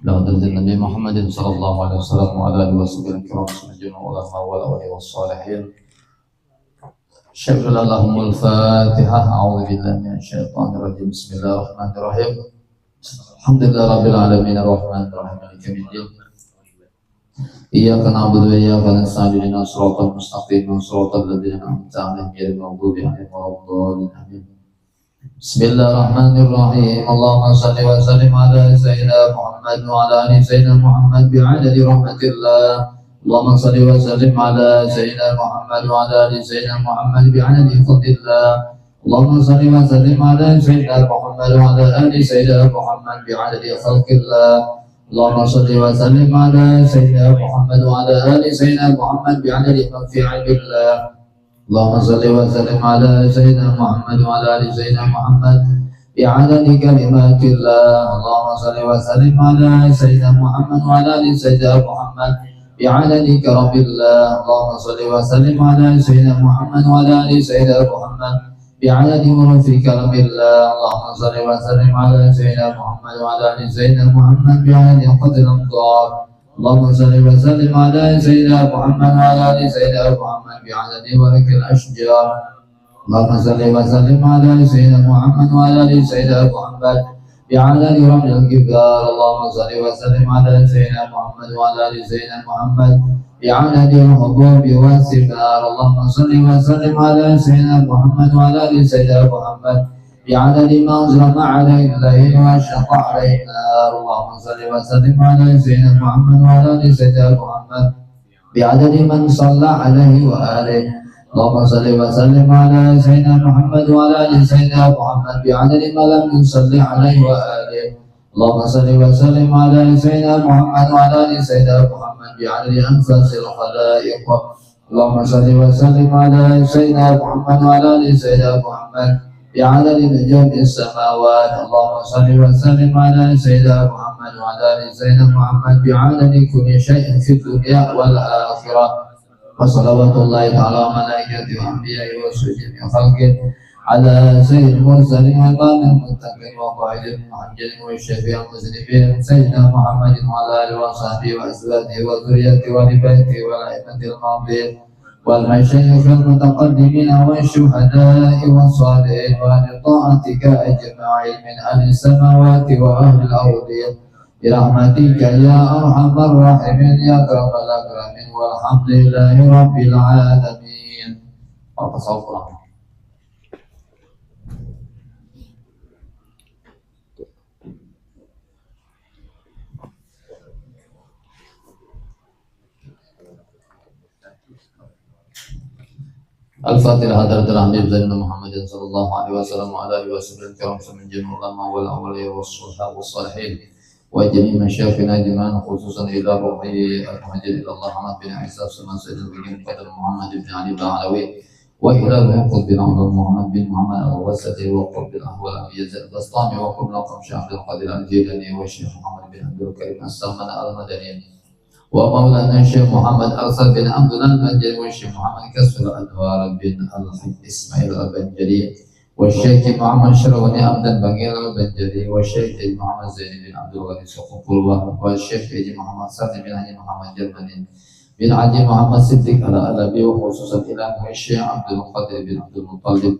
لحضرة النبي محمد صلى الله عليه وسلم وعلى آله وصحبه الكرام والعلماء والأولياء والصالحين. شكرا لهم الفاتحة. أعوذ بالله من الشيطان الرجيم. بسم الله الرحمن الرحيم. الحمد لله رب العالمين الرحمن الرحيم مالك يوم الدين. إياك نعبد وإياك نستعين اهدنا الصراط المستقيم صراط الذين أنعمت عليهم غير المغضوب عليهم ولا الضالين آمين. بسم الله الرحمن الرحيم. اللهم صل وسلم على سيدنا محمد وعلى آل سيدنا محمد بعدد رحمة الله. اللهم صل وسلم على سيدنا محمد وعلى آل سيدنا محمد بعدد فضل الله. اللهم صل وسلم على سيدنا محمد وعلى آل سيدنا محمد بعدد خلق الله. اللهم صل وسلم على سيدنا محمد وعلى آل سيدنا محمد بعدد من في علم الله. اللهم صل وسلم على سيدنا محمد وعلى آل سيدنا محمد بعدد كلمات الله. اللهم صل وسلم على سيدنا محمد وعلى آل سيدنا محمد بعدد كرم الله. اللهم صل وسلم على سيدنا محمد وعلى آل سيدنا محمد بعدد مروف كرم الله. اللهم صل وسلم على سيدنا محمد وعلى آل سيدنا محمد بعدد قدر الأمطار. اللهم صل وسلم على سيدنا محمد وعلى آل سيدنا محمد بعدد ورق الأشجار. اللهم صل وسلم على سيدنا محمد وعلى آل سيدنا محمد بعدد رمل الجبال. اللهم صل وسلم على سيدنا محمد وعلى آل سيدنا محمد بعدد الحبوب والثمار. اللهم صل وسلم على سيدنا محمد وعلى آل سيدنا محمد بعدد ما أظلم عليه الليل واشق عليه النار. اللهم صل وسلم على سيدنا محمد وعلى آل سيدنا محمد بعدد من صلى عليه وآله. اللهم صل وسلم على سيدنا محمد وعلى آل سيدنا محمد بعدد ما لم يصلي عليه وآله. اللهم صل وسلم على سيدنا محمد وعلى آل سيدنا محمد بعدد أنفاس الخلائق. اللهم صل وسلم على سيدنا محمد وعلى آل سيدنا محمد بعدد نجوم السماوات. اللهم صل وسلم على سيدنا محمد وعلى آل سيدنا محمد بعدد كل شيء في الدنيا والآخرة. وصلوات الله تعالى وملائكته وأنبيائه وسجن خلقه على سيد المرسلين وإمام المتقين وقائد المحجلين والشفيع المذنبين سيدنا محمد وعلى آله وصحبه وأزواجه وذريته ولبيته والأئمة الماضين والمشايخ المتقدمين والشهداء والصالحين وأهل طاعتك أجمعين من أهل السماوات وأهل الأرض برحمتك يا أرحم الراحمين يا أكرم الأكرمين والحمد لله رب العالمين. الفاتحة حضرة الحبيب سيدنا محمد صلى الله عليه وسلم وعلى آله وصحبه الكرام من جميع العلماء والأولياء والصحابة والصالحين وجميع مشايخنا جميعا خصوصا إلى روحي المهجر إلى الله محمد بن عيسى سلمان سيد البقين قدر محمد بن علي العلوي وإلى روح قطب الأعظم محمد بن محمد الوسطي وقطب الأحوال أبي يزيد البسطامي وقطب الأقم شيخ عبد القادر الجيلاني والشيخ محمد بن عبد الكريم السلمان المدني ومولانا الشيخ محمد أرسل بن عبد الله البنجلي والشيخ محمد كسر الأنوار بن الحج إسماعيل البنجلي والشيخ محمد شروني عبد البقير البنجلي والشيخ محمد زين بن عبد الغني سقوط والشيخ محمد سعد بن علي محمد جرماني بن علي محمد صديق الألبي وخصوصا إلى الشيخ عبد القادر بن عبد المطلب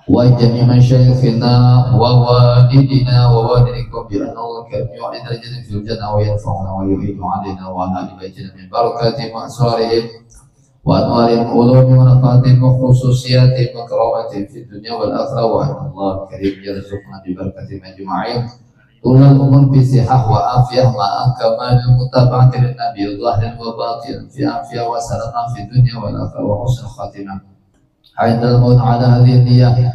وجميع مشايخنا ووالدنا ووالدكم بأن الله كريم يعلن درجة في الجنة وينفعنا ويعيد علينا وعلى آل بيتنا من بركاتهم وأسرارهم وأنوارهم علومهم ونفعاتهم وخصوصياتهم وكرامتهم في الدنيا والآخرة وأن الله الكريم يرزقنا ببركتهم أجمعين طول الأمور بصحة وعافية مع كمال المتابعة للنبي ظاهرا وباطنا في عافية وسلامة في الدنيا والآخرة وحسن خاتمة عند الموت على هذه النية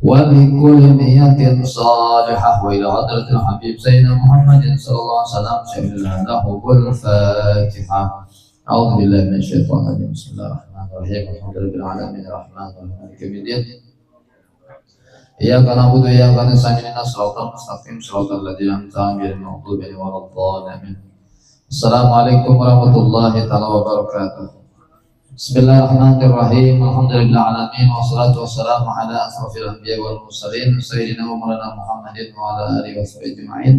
وبكل نية صالحة وإلى حضرة الحبيب سيدنا محمد صلى الله عليه وسلم شهدنا له بالفاتحة. أعوذ بالله من الشيطان الرجيم. بسم الله الرحمن الرحيم. الحمد لله رب العالمين الرحمن الرحيم مالك يوم الدين. إياك نعبد وإياك نستعين اهدنا الصراط المستقيم صراط الذين أنعمت عليهم غير المغضوب عليهم ولا الضالين. السلام عليكم ورحمة الله تعالى وبركاته. Bismillahirrahmanirrahim. Alhamdulillah alamin wassalatu wassalamu ala asrofil anbiya wal mursalin sayyidina wa maulana Muhammadin wa ala alihi wa sahbihi ajma'in.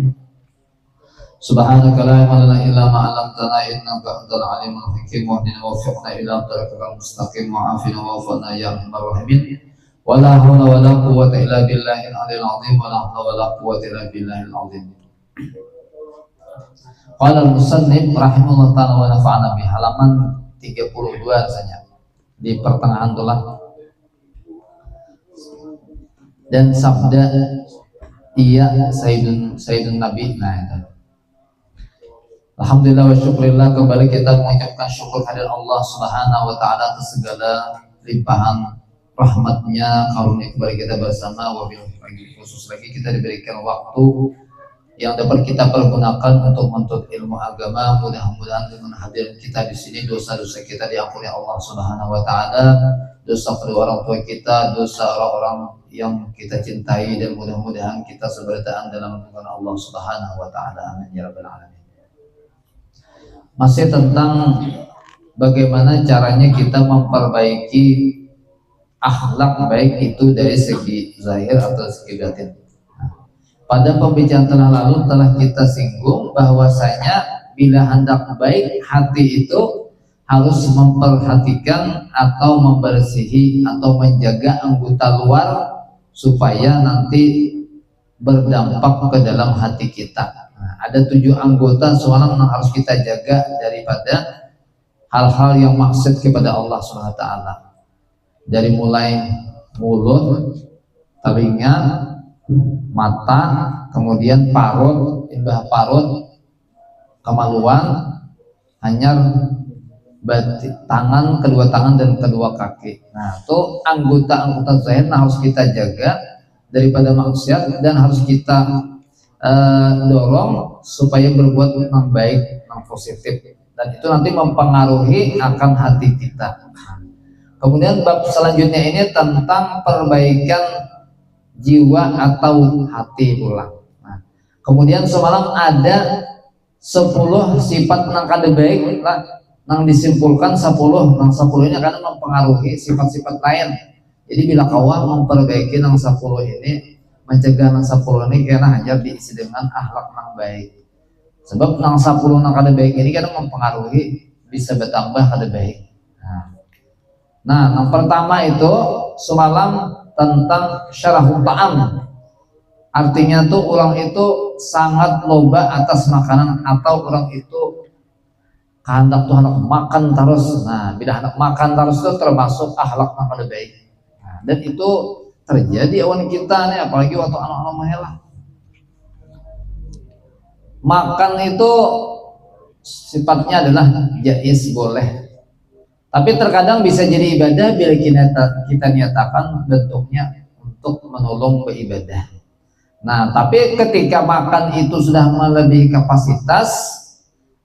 Subhanaka la ilma lana illa ma 'allamtana innaka antal alimul hakim wahdina wafiqna ila tariqil mustaqim wa'afina wa'afna ya arhamar rahimin wala hawla wala quwwata illa billahil aliyil azim wala hawla wala quwwata illa billahil azim. Qala al-musannif rahimahullah ta'ala wa nafa'ana bi halaman 32 rasanya di pertengahan tulah. Dan sabda iya Sayyidun Nabi. Nah itu. Alhamdulillah wa syukurillah, kembali kita mengucapkan syukur kehadirat Allah Subhanahu wa taala atas segala limpahan rahmatnya, karunia kepada kita bersama. Wabil khusus lagi kita diberikan waktu yang dapat kita pergunakan untuk menuntut ilmu agama. Mudah-mudahan dengan hadir kita di sini dosa-dosa kita diampuni Allah Subhanahu wa taala, dosa kedua orang tua kita, dosa orang-orang yang kita cintai, dan mudah-mudahan kita seberdaan dalam lindungan Allah Subhanahu wa taala. Amin ya rabbal alamin. Masih tentang bagaimana caranya kita memperbaiki akhlak, baik itu dari segi zahir atau segi batin. Pada pembicaraan telah lalu telah kita singgung bahwasanya bila hendak baik hati itu harus memperhatikan atau membersihi atau menjaga anggota luar supaya nanti berdampak ke dalam hati kita. Nah, ada 7 anggota semalam yang harus kita jaga daripada hal-hal yang maksud kepada Allah SWT. Dari mulai mulut, telinga, mata, kemudian parut, imbah parut, kemaluan, hanyar, tangan, kedua tangan dan kedua kaki. Nah, itu anggota-anggota zahir harus kita jaga daripada maksiat dan harus kita dorong supaya berbuat yang baik, yang positif, dan itu nanti mempengaruhi akan hati kita. Kemudian bab selanjutnya ini tentang perbaikan jiwa atau hati pula. Nah, kemudian semalam ada 10 sifat yang kada baik lah, yang disimpulkan 10, yang 10 ini akan mempengaruhi sifat-sifat lain. Jadi bila kawah memperbaiki yang 10 ini, mencegah yang 10 ini karena hanya diisi dengan akhlak yang baik. Sebab yang 10 yang kada baik ini kan mempengaruhi bisa bertambah kada baik. Nah, yang pertama itu semalam tentang syarahul ta'am. Artinya tuh orang itu sangat loba atas makanan, atau orang itu kehendak tuh hendak makan terus. Nah, bila hendak makan terus itu termasuk akhlak yang kada baik. Nah, dan itu terjadi awan kita nih, apalagi waktu anak-anak mahelah. Makan itu sifatnya adalah jais, boleh, tapi terkadang bisa jadi ibadah bila kita nyatakan bentuknya untuk menolong beribadah. Nah, tapi ketika makan itu sudah melebihi kapasitas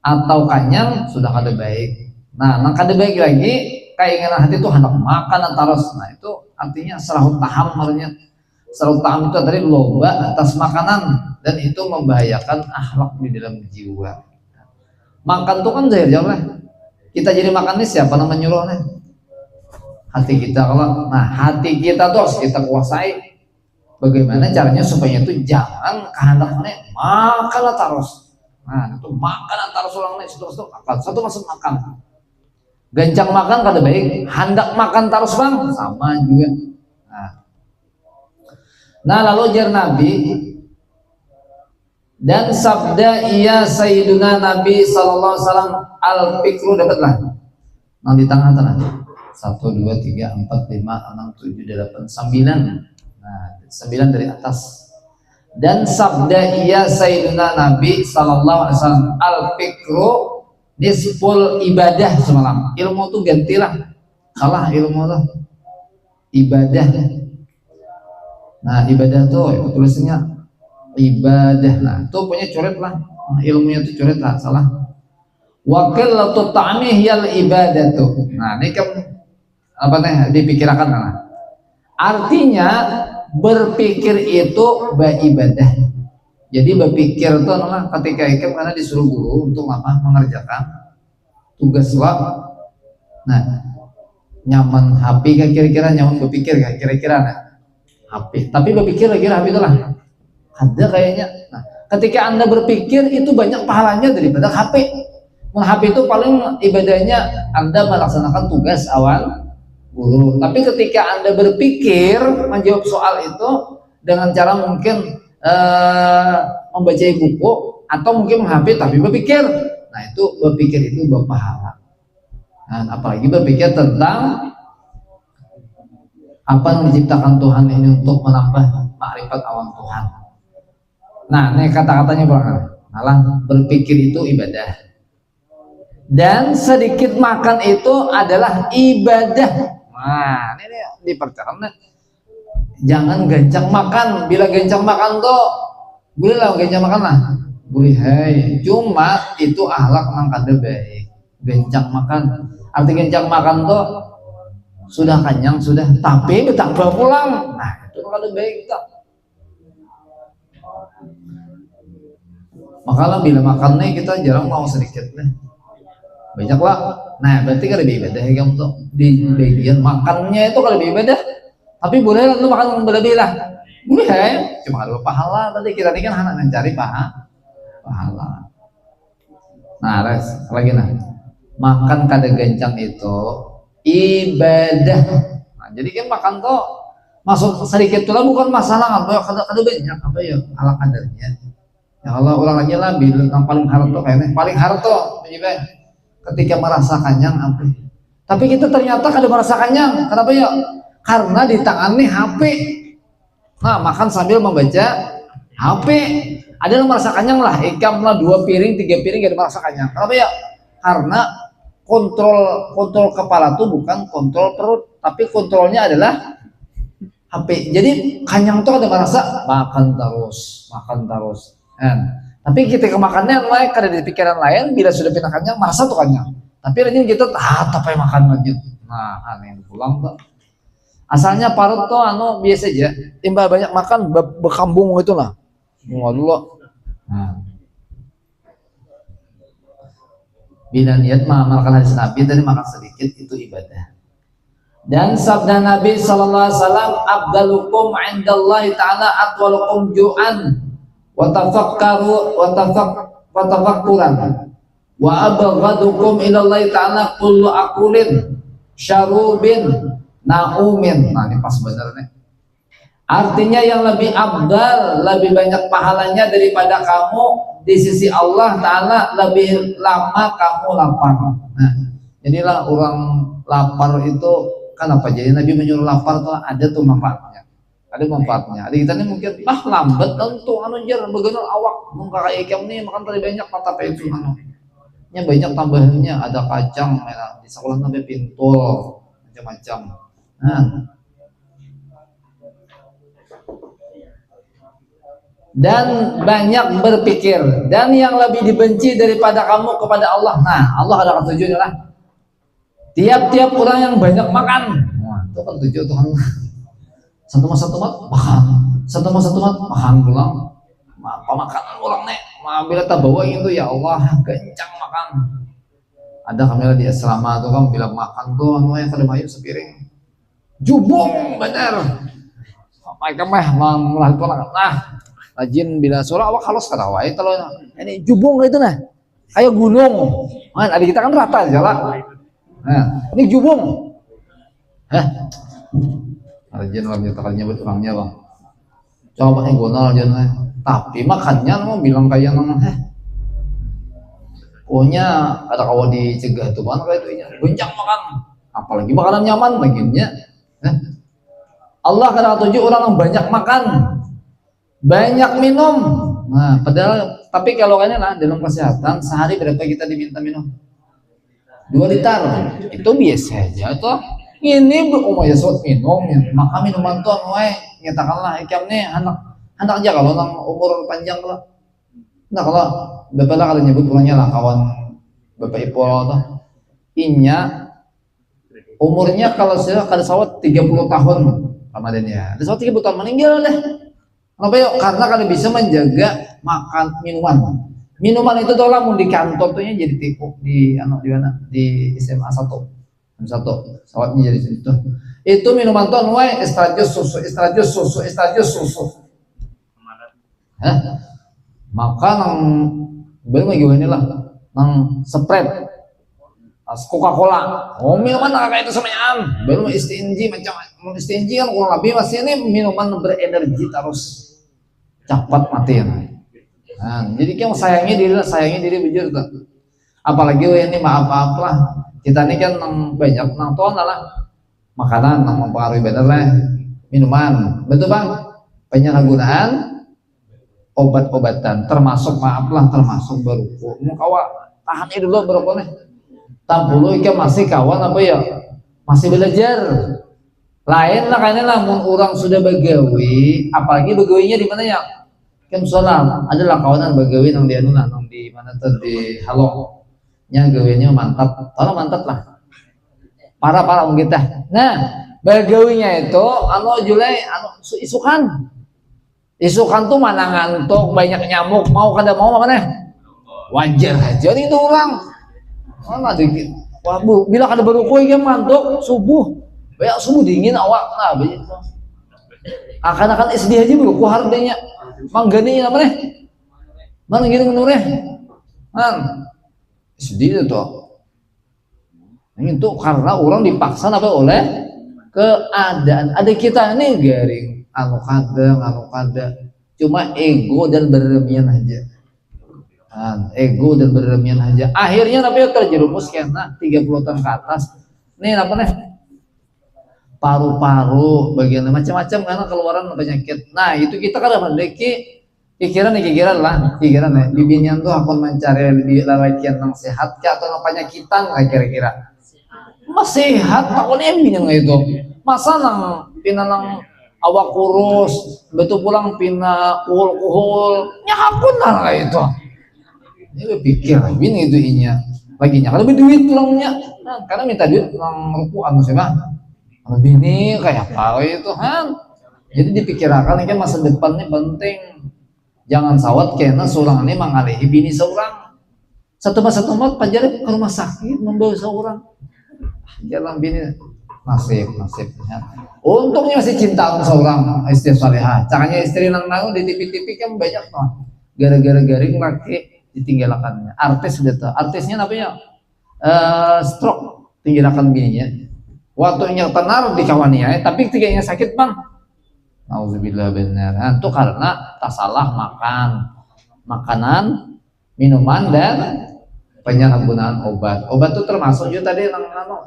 atau kenyang, sudah kada baik. Nah, yang kada baik lagi keinginan hati itu hendak makan terus. Nah, itu artinya serahut taham. Artinya serahut taham itu tadi loba atas makanan, dan itu membahayakan akhlak di dalam jiwa. Makan itu kan zahir jauh lah. Kita jadi makan ini siapa yang menyuruhnya? Hati kita. Kalau nah, hati kita tuh harus kita kuasai. Bagaimana caranya supaya itu jangan kehendaknya makan terus. Nah, itu makan terus orang nih, satu masuk makan. Gancang makan kada baik, hendak makan terus bang, sama juga. Nah lalu jar Nabi dan sabda iya Sayyiduna Nabi sallallahu alaihi wasallam, al-fikru dapatlah. Nah di tengah-tengah 1 2 3 4 5 6 7 8 9. Nah 9 dari atas. Dan sabda iya Sayyiduna Nabi sallallahu alaihi wasallam, al-fikru nisful ibadah semalam. Ilmu tuh gantilah, salah ilmu tuh ibadah. Nah ibadah tuh itu tulisannya ibadah. Nah tuh punya coret lah, ilmunya tuh coret lah, salah. Wakil latu ta'mi hiyal ibadah tuh. Nah ini kan apa nih dipikirkan lah. Artinya berpikir itu beribadah. Jadi berpikir itu adalah ketika ikem karena disuruh guru untuk apa? Mengerjakan tugas lah. Nah, nyaman HP kan kira-kira, nyaman berpikir kan kira-kira nah. HP. Tapi berpikir kira-kira HP itu lah. Ada kayaknya. Nah, Ketika Anda berpikir itu banyak pahalanya daripada HP. HP itu paling ibadahnya Anda melaksanakan tugas awal guru. Tapi ketika Anda berpikir menjawab soal itu dengan cara mungkin membaca buku atau mungkin HP tapi berpikir, nah itu berpikir itu berpahala. Nah, apalagi berpikir tentang apa yang diciptakan Tuhan ini untuk menambah makrifat awan Tuhan. Nah, ini kata-katanya malah berpikir itu ibadah. Dan sedikit makan itu adalah ibadah. Nah, ini dipercarakan. Jangan gencang makan. Bila gencang makan tuh, boleh lah gencang makan lah. Boleh, hai. Cuma itu akhlak nang kada baik. Gencang makan. Arti gencang makan tuh sudah kenyang sudah, tapi betapa pulang. Nah, itu kada baik tak. Makanya bila makan nih kita jarang mau sedikit nih. Banyak lah. Nah, berarti kan lebih ibadah ya untuk di bagian makannya itu kalau lebih ibadah. Tapi boleh lah lu makan berlebih lah. Boleh ya. Cuma ada pahala tadi kita ini kan anak mencari pahala. Nah, lagi nah. Makan kada gencang itu ibadah. Nah, jadi kan makan tuh masuk sedikit tuh bukan masalah apa ya kada banyak apa ya ala kadarnya. Ya kalau ulang lagi lah bilang yang paling harto kayaknya paling harto ketika merasa kenyang apa. Tapi kita ternyata kada merasa kenyang. Kenapa ya? Karena di tangannya HP. Nah, makan sambil membaca HP. Ada yang merasa kenyang lah, ikam lah 2 piring, 3 piring kada merasa kenyang. Kenapa ya? Karena kontrol kepala tuh bukan kontrol perut, tapi kontrolnya adalah HP. Jadi kenyang tuh ada merasa makan terus. Tapi kita kemakannya lain, kada di pikiran lain, bila sudah pindah kenyang merasa tuh kenyang. Tapi rajin kita tapi makan lanjut. Nah, aneh pulang tuh. Asalnya parut tuh biasa aja. Timbal banyak makan berkambung itu lah. Dulu. Nah. Bila niat mengamalkan hadis Nabi tadi makan sedikit itu ibadah. Dan sabda Nabi sallallahu alaihi wasallam, "Afdalukum 'indallahi ta'ala atwalukum ju'an wa tafakkaru wa tafakkuran wa abghadukum ila Allah ta'ala kullu akulin syarubin naumin." Nah, ini pas bener nih. Artinya yang lebih abdal, lebih banyak pahalanya daripada kamu di sisi Allah Ta'ala lebih lama kamu lapar. Nah, jadilah orang lapar itu kan apa? Jadi Nabi menyuruh lapar tuh ada tuh manfaatnya. Ada manfaatnya. Ada kita nih mungkin lambat tentu jar begenol awak muka kayak ikan nih makan terlalu banyak mata itu nya banyak tambahannya ada kacang di sekolah sampai pintul macam-macam. Nah, dan banyak berpikir, dan yang lebih dibenci daripada kamu kepada Allah. Nah, Allah ada tujuannya lah. Tiap-tiap orang yang banyak makan, nah, itu kan tujuan Tuhan. Satu mat makan pulang. Apa makanan orang nek? Bila tak bawa itu ya Allah kencang makan. Ada kamera di asrama tuh kan bila makan tuh yang kada mayu sepiring. Jubung bener. Mereka malah itu nah. Rajin bila surah awak halus kada wae kalau ini jubung itu nah kayak gunung kan ada kita kan rata aja lah. Nah, ini jubung rajin orang kita kali nyebut orangnya bang coba pakai gonal aja nah tapi makannya mau bilang kayak pokoknya ada kawan dicegah tuh kan kayak itu goncang makan apalagi makanan nyaman bagiannya Allah kada tuju orang yang banyak makan banyak minum. Nah, padahal tapi kalau kayaknya lah dalam kesehatan sehari berapa kita diminta minum? 2 liter. Itu biasa aja tuh. Ini ya suat minum ya. Maka minuman tuh nyatakanlah ikam nih anak aja kalau nang umur panjang lah. Nah, kalau bapak lah kalau nyebut orangnya lah kawan bapak ibu tuh. Inya umurnya kalau saya kada sawat 30 tahun Ramadannya. Ada sawat 30 tahun meninggal deh. Kenapa yuk? Karena kalian bisa menjaga makan minuman. Minuman itu tuh lamun di kantor tuhnya jadi tipu di mana? Di SMA 1. Sawatnya jadi situ. Itu minuman tuh extra jus susu. Hah? maka nang belum lagi ini lah nang Sprite, Coca-Cola, minuman kayak itu semuanya belum istinji macam istinji kan kurang lebih masih ini minuman berenergi terus cepat mati ya. Nah, jadi kita sayangi diri bujur tuh. Apalagi ini maaf lah kita ini kan banyak nang tuan lah makanan nang mempengaruhi badan lah minuman, betul bang, penyalahgunaan obat-obatan termasuk termasuk berukuk mukawa tahan ini dulu berukuk nih tampulu ikan masih kawan apa ya masih belajar lain lah kayaknya namun orang sudah begawi apalagi begawinya di mana ya kan salam adalah kawanan begawi nang di nang di mana tuh di Halong nya gawinya mantap tolong mantap lah para kita nah begawinya itu Julai isukan tuh mana ngantuk banyak nyamuk mau kada mau mana wajar aja itu orang dikit wah bu bila kada berukui kan ngantuk subuh banyak subuh dingin awak nah begitu akan SD aja beruku harganya manggani apa nih mana gini menurutnya SD itu itu karena orang dipaksa apa oleh keadaan ada kita ini garing anu kada cuma ego dan berlebihan aja akhirnya tapi terjerumus karena 30 tahun ke atas nih apa nih paru-paru bagian macam-macam karena keluaran penyakit nah itu kita kada mendeki pikiran lah bibinian tuh akan mencari lebih lawakian yang sehat atau yang penyakitan kira-kira masih sehat takutnya yang itu masa nang pinanang awak kurus betul pulang pina kuhul nyakapun lah kayak itu ini pikir ini itu inya lagi nyakap lebih duit pulangnya nah, karena minta duit nang rupuan siapa lebih ini kayak apa itu jadi dipikirkan kan masa depannya penting jangan sawat karena seorang ini mengalihi bini seorang satu pajaran ke rumah sakit membawa seorang jalan bini nasib ya. Untungnya masih cinta sama seorang istri salehah. Caranya istri nang di TV kan banyak tuh. Gara-gara garing laki ditinggalkannya. Artis sudah tahu. Artisnya namanya stroke tinggalkan bininya. Waktunya tenar di kawannya, tapi tiganya sakit bang. Nauzubillah benar. Itu karena tak salah makanan, minuman dan penyalahgunaan obat. Obat itu termasuk juga tadi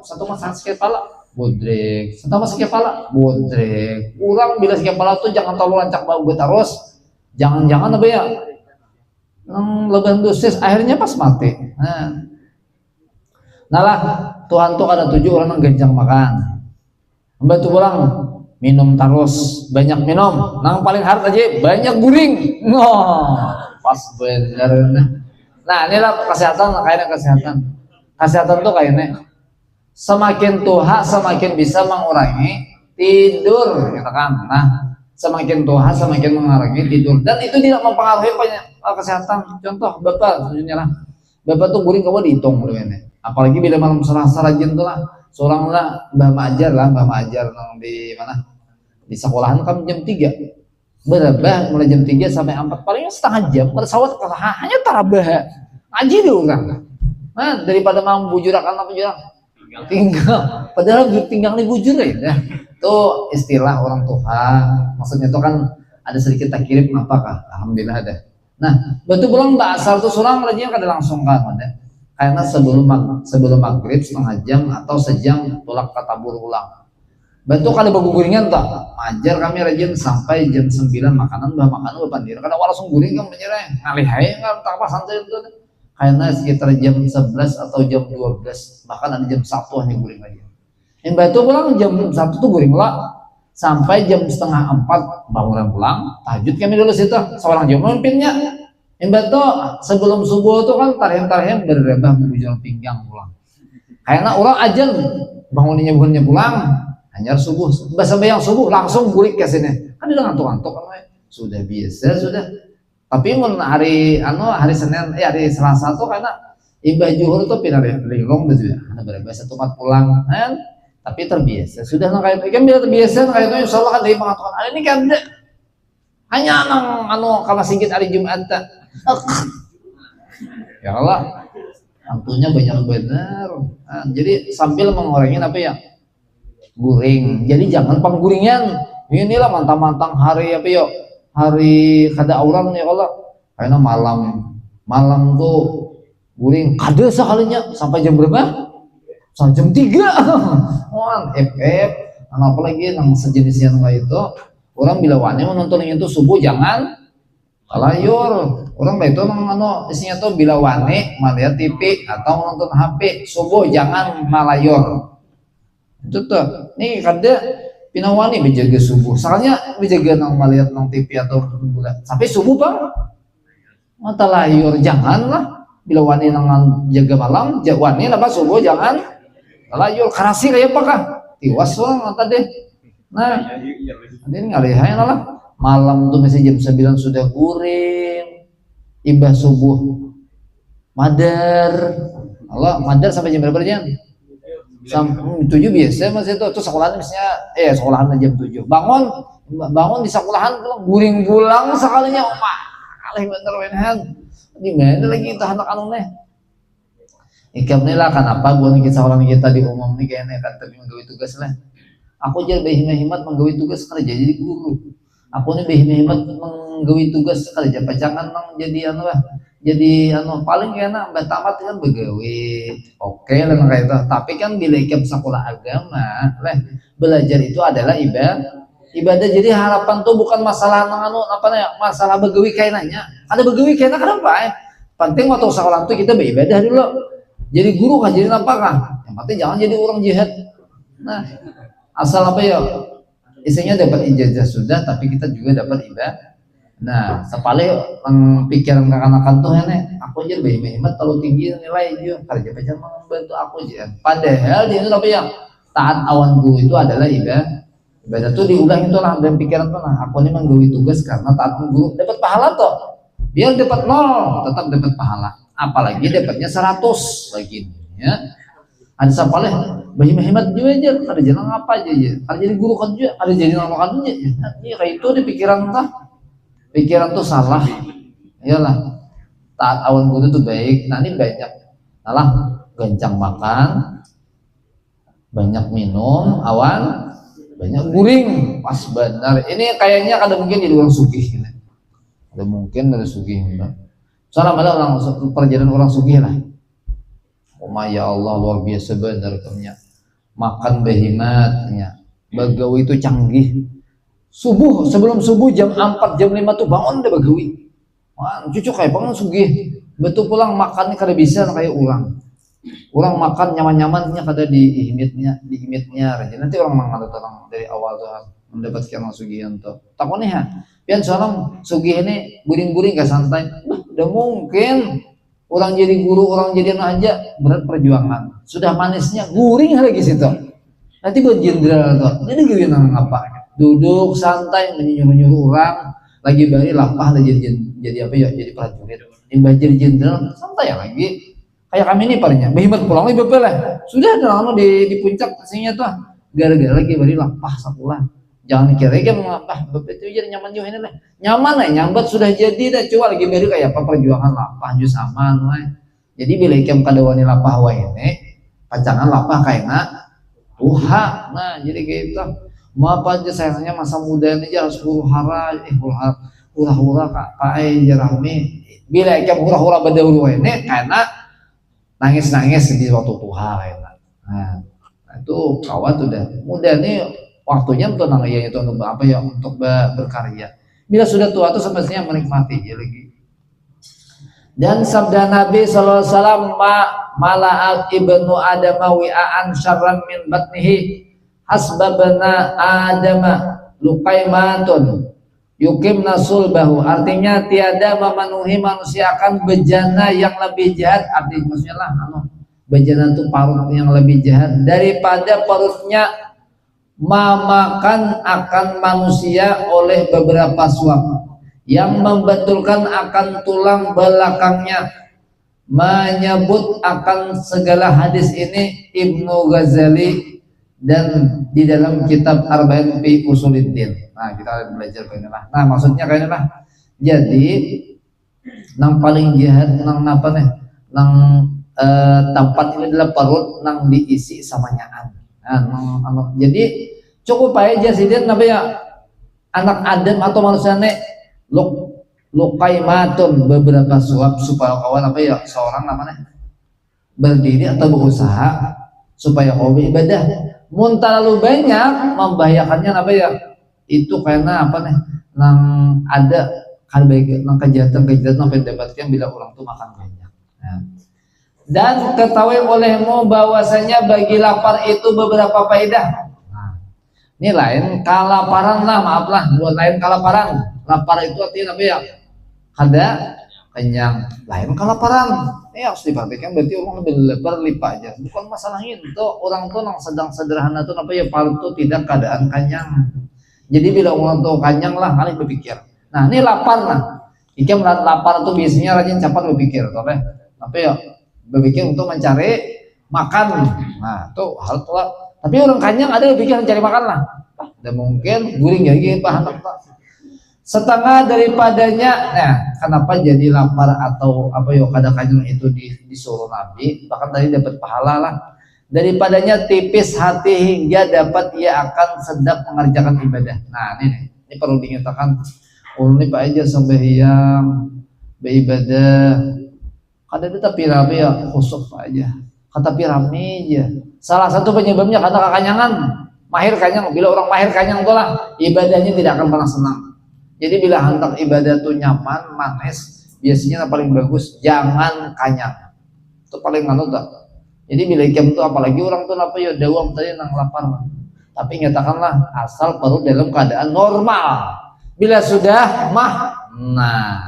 satu masalah sakit kepala. Bodrek, sama sakit kepala, bodrek. Kurang bila sakit kepala tuh jangan terlalu lancak bau terus. Jangan apa ya? Lebih dosis akhirnya pas mati. Nah lah Tuhan tuh ada 7 orang yang genjang makan. Membantu orang minum terus, banyak minum. Nang paling hard aja banyak guring. Pas bener. Nah inilah kesehatan, kayaknya kesehatan tuh kayaknya. Semakin tua semakin bisa mengurangi tidur gitu kan. Nah semakin tua semakin mengurangi tidur dan itu tidak mempengaruhi kesehatan. Contoh bapak sebenarnya lah bapak tuh guring kamu dihitung ini apalagi bila malam serasa rajin tuh lah seorang lah mbah majar di mana di sekolahan kan jam 3 berabah mulai jam 3 sampai 4 paling setengah jam bersawat hanya tarabah ngaji dulu kan. Nah daripada mau bujurakan apa bujurang tinggal padahal tinggal nih bujur ya itu istilah orang tua maksudnya itu kan ada sedikit takrib apakah alhamdulillah ada. Nah betul pulang asal tuh surang rajinnya kada langsung kan ada karena sebelum maghrib setengah jam atau sejam tolak katabur ulang betul kada berguringan tak majar kami rajin sampai jam 9 makanan berpandir karena langsung guring kan menyerah ngalih hai kan tak apa santai itu karena sekitar jam 11 atau jam 12 bahkan ada jam 1 hanya guring lagi yang batu pulang jam 1 tuh guring lah sampai jam setengah 4 bangunan pulang tahajud kami dulu situ seorang jam memimpinnya yang batu sebelum subuh tuh kan tarian berrebah bujur pinggang pulang karena orang ajan bukannya pulang hanya subuh bahasa bayang subuh langsung guring ke sini kan udah ngantuk-ngantuk kan sudah biasa sudah. Tapi mun hari Senin hari Selasa tuh karena imbah juhur tuh pindah linglong gitu ya. Ada berbiasa tempat pulang kan. Tapi terbiasa. Sudah kayak kan bila terbiasa kayak itu insyaallah kan dari pengaturan. Ini kan hanya anu kalau sigit hari Jumat ya Allah tentunya banyak benar. Nah, jadi sambil mengorengin apa ya, guring. Jadi jangan pengguringan inilah mantang-mantang hari apa ya, hari kada orang ya Allah, karena malam tuh guring kada sekalinya sampai jam berapa, sampai jam 3 wah FF apalagi yang sejenis yang kayak itu. Orang bila wani menonton itu subuh jangan layur. Orang itu isinya tuh bila wani melihat TV atau nonton HP subuh jangan malayur. Itu tuh nih kada pinawani menjaga subuh. Soalnya menjaga nang melihat nang TV atau sampai subuh bang mata layur janganlah. Bila wani nang jaga malam wani apa subuh jangan layur. Karasi kayak apa kah? Tiwas orang mata deh. Nah, ini ngalihain lah. Malam tuh masih jam 9 sudah guring. Ibah subuh madar. Allah madar sampai jam berapa jam? Sampai 7 biasa masih itu. Terus sekolahan misalnya sekolahan jam 7. Bangun di sekolahan guring pulang sekalinya alih bener wenhan. Di mana lagi itu anak anu nih? Ikam nih lah kenapa gua nih sekolah kita di umum nih kayaknya kan tapi menggawe tugas lah. Aku jadi berhimmat menggawe tugas kerja jadi guru. Aku nih berhimmat menggawe tugas kerja pacangan nang jadi anu lah. Jadi anu paling enak mbak tamat kan begawe. Oke lah kayak itu. Tapi kan bila ikam sekolah agama, lah belajar itu adalah ibadah. Jadi harapan tuh bukan masalah nang anu apa ya, masalah begawe kainanya. Ada begawe kainnya kenapa? Penting waktu sekolah itu kita beribadah dulu. Jadi guru kan jadi apa kah? Yang penting jangan jadi orang jihad. Nah, asal apa ya? Isinya dapat ijazah sudah, tapi kita juga dapat ibadah. Nah, sepale pikiran anak-anak tuh ini, aku aja lebih hemat terlalu tinggi nilai dia kerja pacar membantu aku aja. Padahal dia itu apa ya? Taat awan guru itu adalah ibadah. Ibadah tuh diulang itu lah dalam pikiran tuh. Nah, aku ini menggawe tugas karena taat guru dapat pahala tuh. Biar dapat 0, tetap dapat pahala. Apalagi dapatnya 100 lagi ya. Ada siapa lah hemat juga aja ada jalan apa aja ada jadi guru kan juga ada jadi nama kan aja ya kayak itu di pikiran tuh salah. Iyalah taat awan guru tuh baik. Nah ini banyak salah gancang makan, banyak minum awan, banyak guring pas benar. Ini kayaknya ada mungkin jadi orang sugih gitu. Ada mungkin dari sugih salah malah orang perjalanan orang sugih lah. Ya Allah luar biasa benar katanya. Makan behimatnya. Bagawi itu canggih. Subuh sebelum subuh jam 4 jam 5 tuh bangun udah bagawi. Wah, cucu kayak bangun sugih. Betul pulang makannya kada bisa kayak ulang. Orang makan nyaman-nyamannya kada di imitnya. Nanti orang mangan orang dari awal tuh mendapatkan sugihan tuh. Takutnya ya. Pian seorang sugih ini guring-guring gak santai. Udah mungkin orang jadi guru, orang jadi anak aja berat perjuangan. Sudah manisnya guring lagi situ. Nanti buat jenderal tuh. Jadi gini apa? Duduk santai menyuruh orang lagi bari lapah lah jadi apa ya? Jadi prajurit. Imbah jadi jenderal santai lagi. Kayak kami ini palingnya. Behimat pulang lagi bebelah. Sudah ada anu di puncak aslinya tuh. Gara-gara lagi bari lapah sapulah. Jangan kira kan bapak itu jadi nyaman juga ini lah. Nyaman lah, nyambat sudah jadi dah. Coba lagi baru kayak apa perjuangan lapah jus aman lah. Jadi bila ikem kadawani lapah wa ini, pacangan lapah kayak nak tuha. Nah jadi kayak itu. Mau apa aja sayangnya masa muda ini aja harus hura-hura kak pakai jerami. Bila ikem hura-hura berdahulu ini karena nangis-nangis di waktu tuha kayak nah itu kawan udah muda nih. Waktunya untuk namanya itu untuk apa ya untuk berkarya. Bila sudah tua itu semestinya menikmati ya lagi. Dan sabda Nabi sallallahu alaihi wasallam mala'at ibnu adama wi'an syarran min batnihi hasbabna adama luqaimatun yukimna sulbahu. Artinya tiada memenuhi manusia akan bejana yang lebih jahat. Artinya maksudnya lah bejana itu parut yang lebih jahat daripada parutnya memakan akan manusia oleh beberapa suap yang membetulkan akan tulang belakangnya. Menyebut akan segala hadis ini Ibnu Ghazali dan di dalam kitab Arba'in fi Usuluddin. Nah, kita belajar kayak lah. Nah, maksudnya kayak lah. Jadi nang paling jahat nang apa nih? Nang tempat ini adalah perut nang diisi sama nyaan. Nah, jadi cukup aja sih dia apa ya? Anak Adam atau manusia nek lukaimatun beberapa suap supaya kawan apa ya seorang namanya berdiri atau berusaha supaya kau ibadah. Mun terlalu banyak membahayakannya apa ya? Itu karena apa nih? Nang ada kan baik nang kejahatan sampai dapatkan bila orang tuh makan banyak. Nah. Dan ketahui olehmu bahwasanya bagi lapar itu beberapa faedah. Nah, ini lain kelaparan lah, maaf lah, buat lain kelaparan. Lapar itu artinya apa ya? Ada kenyang. Lain kelaparan. Ini harus diperhatikan, berarti orang berlipat aja. Bukan masalah itu, orang tuh yang sedang sederhana tuh apa ya, paling tuh tidak keadaan kenyang. Jadi bila orang tuh kenyang lah, kalian berpikir. Nah ini lapar lah. Jika melihat lapar tuh biasanya rajin cepat berpikir, apa ya? Berpikir untuk mencari makan. Nah tuh hal tua. Tapi orang kenyang ada berpikir mencari makan lah. Dan mungkin guring jadi bahan apa? Setengah daripadanya. Nah kenapa jadi lapar atau apa ya kadang-kadang itu disuruh Nabi, bahkan tadi dapat pahala lah. Daripadanya tipis hati hingga dapat ia akan sedap mengerjakan ibadah. Nah ini perlu dinyatakan. Ini Pak aja sampai yang beribadah. Kada itu tapi rapi ya khusuk aja. Kata pirami aja. Salah satu penyebabnya kata kekanyangan. Mahir kanyang. Bila orang mahir kanyang tuh lah ibadahnya tidak akan pernah senang. Jadi bila hendak ibadah tuh nyaman, manis, biasanya yang paling bagus jangan kanyang. Itu paling manut tak. Jadi bila ikem tuh apalagi orang tuh apa ya dawam tadi nang lapar. Tapi nyatakanlah asal perlu dalam keadaan normal. Bila sudah nah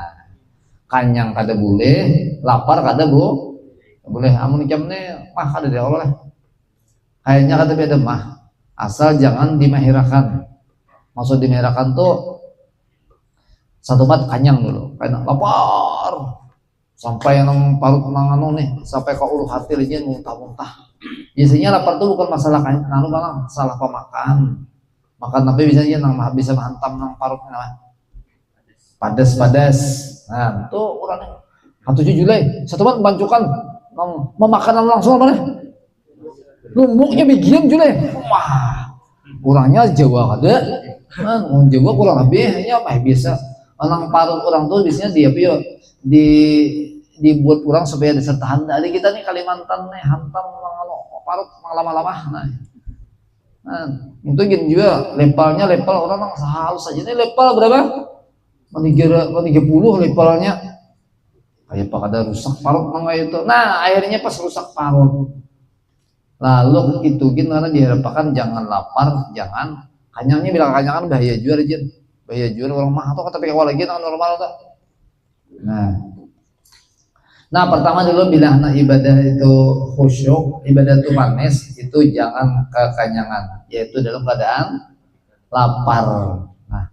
kanyang kada boleh, lapar kada boleh. Amun ikamne mah kada dia oleh. Kayaknya kada beda mah. Asal jangan dimahirakan. Maksud dimahirakan tuh satu bat kanyang dulu, kanyang lapar. Sampai yang parut nang nih, sampai ke ulu hati aja muntah-muntah. Biasanya lapar tuh bukan masalah kanyang, malah salah pemakan. Makan tapi biasanya nang bisa menghantam nang parutnya. Padas. Nah, itu orangnya 1 Juli, satu bulan bancukan memakanan langsung apa nih? Lumbuknya bikin Juli. Wah, orangnya Jawa kada. Nah, Jawa kurang lebih ya apa biasa. Orang parut orang tuh biasanya dia apa dibuat orang supaya disertahan. Dari kita nih Kalimantan nih hantam parut lama-lama. Nah, itu gini juga levelnya orang yang sehalus saja ini level berapa? 30 levelnya kayak pak ada rusak parut nggak itu. Nah akhirnya pas rusak parut lalu itu gini karena diharapkan jangan lapar, jangan kanyangnya bilang kanyangan bahaya juga aja, bahaya juga orang mah atau tapi kalau lagi normal tuh. Nah pertama dulu bila anak ibadah itu khusyuk, ibadah itu manis, itu jangan kekanyangan, yaitu dalam keadaan lapar. Nah,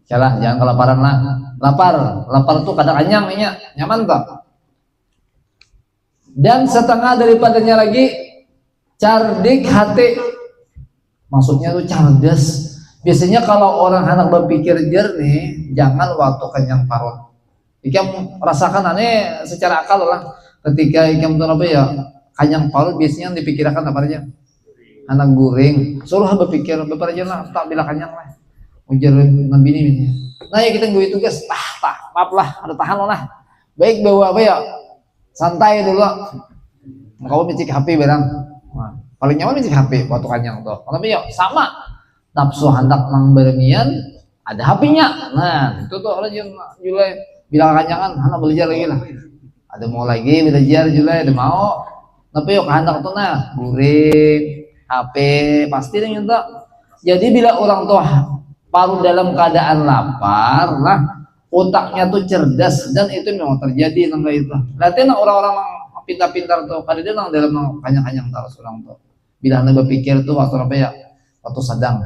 jangan kelaparan lah. Lapar itu kadang kenyang, nyaman tak? Dan setengah daripadanya lagi cerdik hati, maksudnya itu cerdas. Biasanya kalau orang anak berpikir jernih, jangan waktu kenyang parut. Ikam rasakan aneh secara akal lah ketika ikam tuh apa ya kanyang parut biasanya yang dipikirkan apa aja anak guring suruh berpikir beberapa aja lah tak bila kanyang lah ujar nabi ini nah ya kita gue itu guys maaf lah ada tahan lah baik bawa apa ya santai dulu kau micik HP barang nah, paling nyaman micik HP waktu kanyang tuh tapi ya sama nafsu hendak nang beremian ada HP-nya nah itu tuh orang yang Julai bilang kanyangan, anak belajar lagi lah. Ada mau lagi belajar juga, ada mau. Tapi yuk hendak tuh nah, guring, HP, pasti nih minta. Jadi bila orang tua paru dalam keadaan lapar lah, otaknya tuh cerdas dan itu memang terjadi nangga itu. Lihatin orang-orang pintar-pintar tuh, kadang dia nang dalam kanyang-kanyang terus orang tuh. Bila anda berpikir tuh waktu apa ya, waktu sedang.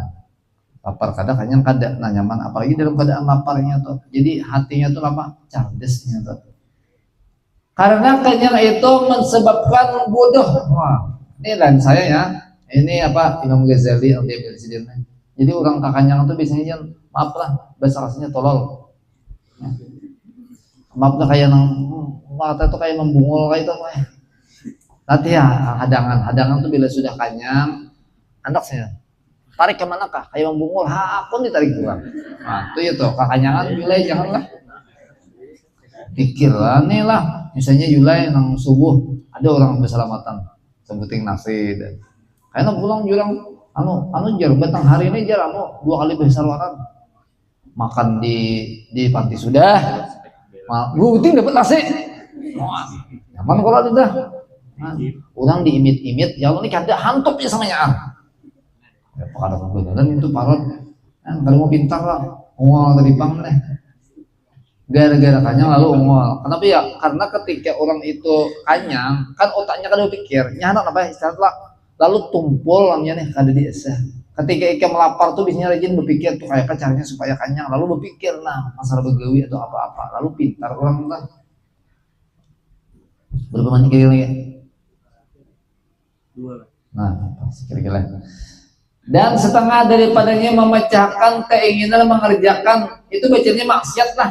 Lapar kadang kanyang kada nah nyaman apalagi dalam keadaan laparnya tuh jadi hatinya tuh apa cerdasnya tuh karena kenyang itu menyebabkan bodoh. Wah ini dan saya ya Ini apa Imam Ghazali atau presidennya. Jadi orang kakanyangan tuh biasanya maaf lah bahasa kasarnya tolol. Ya. Maaf lah kayak nang mata tuh kayak membungul kayak itu mah. Nanti ya hadangan tuh bila sudah kanyang anak saya tarik kemana kah kayak membungul pun ditarik pulang. Nah itu ya tuh kakanyangan Yulai janganlah pikirlah nih lah misalnya Yulai nang subuh ada orang berselamatan sebuting nasi dan karena pulang jurang anu jar betang hari ini jar anu 2 kali berselamatan makan di panti sudah buting dapat nasi nyaman kalau udah orang diimit-imit ya Allah ini kada hantup ya sama nyaan ya pakada kebenaran itu parot kalau mau pintar lah ungol dari pang deh gara-gara kanyang lalu ungol kenapa ya karena ketika orang itu kanyang kan otaknya kada berpikir nyana apa istilah lalu tumpul lamnya nih kada diasah ketika ikan melapar tuh biasanya rajin berpikir tuh kayak caranya supaya kanyang lalu berpikir nah masalah begawi atau apa-apa lalu pintar orang lah berapa menit kira-kira nah kira-kira dan setengah daripadanya memecahkan keinginan mengerjakan itu bacanya maksiat lah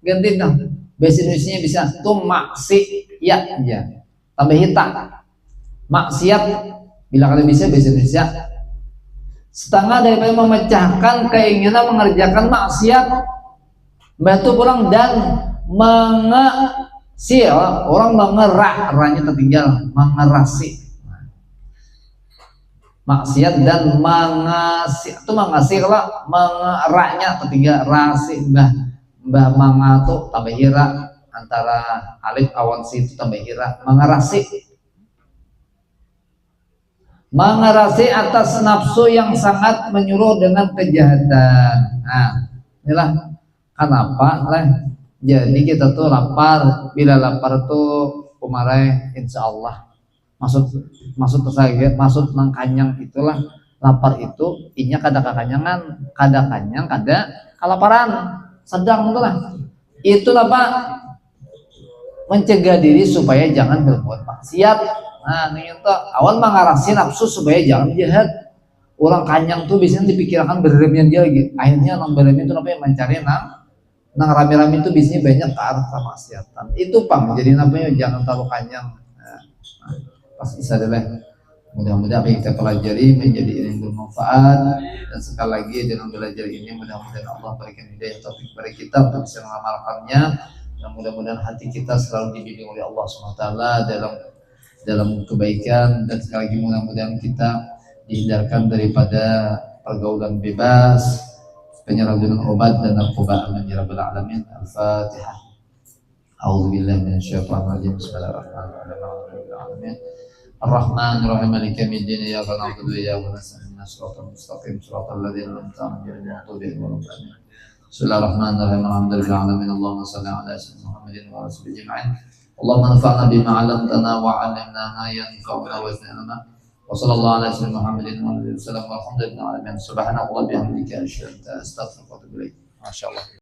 ganti dah bahasa Indonesia bisa tuh maksiat ya tambah hitam maksiat bila kalian bisa bahasa Indonesia setengah daripada memecahkan keinginan mengerjakan maksiat batu pulang dan mengesil orang mengerah ranya tertinggal mengerasi maksiat dan mengasih itu mengasih kalau mengeraknya tertinggal rasi mbah mangatu tambah hira antara alif awan si itu tambah hira mengerasi atas nafsu yang sangat menyuruh dengan kejahatan. Nah, inilah kenapa lah. Jadi kita tuh lapar, bila lapar tuh kemarin insya Allah maksud nang kanyang itulah lapar itu inya kada kekanyangan, kada kanyang, kada kelaparan, sedang itulah. Itulah Pak mencegah diri supaya jangan berbuat maksiat. Nah, itu awal mengarasi nafsu supaya jangan jahat. Orang kanyang tuh biasanya dipikirkan berlebihan dia lagi. Akhirnya nang berlebihan itu namanya mencari nang rame-rame itu biasanya banyak ke arah kemaksiatan. Itu Pak jadi namanya jangan terlalu kanyang. Nah, pas bisa deh. Mudah-mudahan apa yang kita pelajari menjadi ilmu bermanfaat dan sekali lagi dengan belajar ini mudah-mudahan Allah berikan hidayah taufik kepada kita untuk bisa mengamalkannya dan mudah-mudahan hati kita selalu dibimbing oleh Allah SWT dalam kebaikan dan sekali lagi mudah-mudahan kita dihindarkan daripada pergaulan bebas, penyalahgunaan obat dan narkoba. Amin ya rabbal alamin. Al-Fatihah. A'udzubillahi minasyaitonir rajim. Bismillahirrahmanirrahim. Ar-Rahmanir-Rahim. Maliki yaumiddin. Iyyaka na'budu wa iyyaka nasta'in. Shiratal mustaqim. Shiratal ladzina an'amta 'alaihim ghairil maghdubi 'alaihim waladdallin. Bismillahirrahmanirrahim. Alhamdulillahi alamin. Allahumma shalli ala sayyidina Muhammadin wa ala alihi ajma'in. Allahumma anfa'na bima 'allamtana wa 'allimna ma yanfa'una wa zidna. Wa sallallahu ala sayyidina Muhammadin wa alihi wasallam. Walhamdulillahi alamin. Subhanallahi bihamdihi asyhadu an la ilaha illa anta astaghfiruka wa atubu ilaik. Masyaallah.